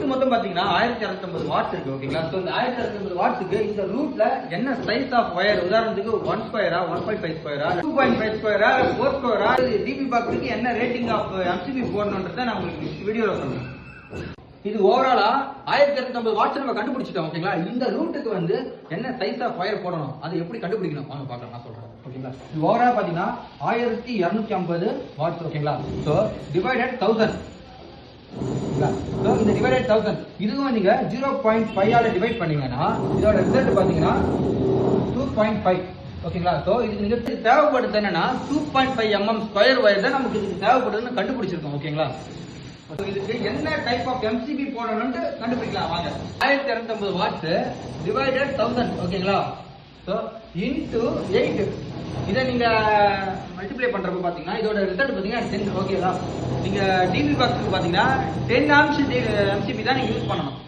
Root மொத்தம் பாத்தீங்கன்னா 1250 watts இருக்கு ஓகேங்களா. சோ இந்த 1250 வாட்ஸ்க்கு இந்த ரூட்ல என்ன சைஸ் ஆஃப் வயர், உதாரணத்துக்கு 1 ஸ்கொயரா, 1.5 ஸ்கொயரா, 2.5 ஸ்கொயரா, 4 ஸ்கொயரா, டிபி பாக்ஸுக்கு என்ன ரேட்டிங் ஆஃப் எம்சிபி போடணும்ன்றத நான் உங்களுக்கு வீடியோல சொல்றேன். இது ஓவராலா 1250 வாட்ஸ் நம்ம கண்டுபிடிச்சிட்டோம் ஓகேங்களா. இந்த ரூட்டுக்கு வந்து என்ன சைஸ் ஆஃப் வயர் போடணும், அது எப்படி கண்டுபிடிக்கணும் வாங்க பார்க்கலாம், நான் சொல்றேன் ஓகேங்களா. இது ஓவராலா பாத்தீங்கன்னா 1250 வாட்ஸ் ஓகேங்களா. சோ டிவைடட் 1000 ஓகேங்களா. சோ இந்த டிவைடட் 1000 இதுவும் நீங்க 0.5 ஆல டிவைட் பண்ணீங்கன்னா இதோட ரிசல்ட் பாத்தீங்கன்னா 2.5 ஓகேங்களா. சோ இதுக்கு நீங்க தேவைப்படுது என்னன்னா 2.5 mm ஸ்கொயர் வயர் தான் நமக்கு இதுக்கு தேவைப்படுதுன்னு கண்டுபிடிச்சிருக்கோம் ஓகேங்களா. இதுக்கு என்ன டைப் ஆஃப் எம்சிபி போடணும்னு கண்டுபிடிக்கலாம் வாங்க. 1250 வாட்ஸ் டிவைடட் 1000 ஓகேங்களா. சோ இன்டு 8 இதை நீங்க மல்டிப்ளை பண்றப்ப பாத்தீங்கன்னா இதோட ரிசல்ட் பாத்தீங்கன்னா 10 ஓகேங்களா. நீங்க டிபி பாக்ஸ்க்கு பாத்தீங்கன்னா 10 ஆம்ஸ் எம்சிபி தான் நீங்க யூஸ் பண்ணணும்.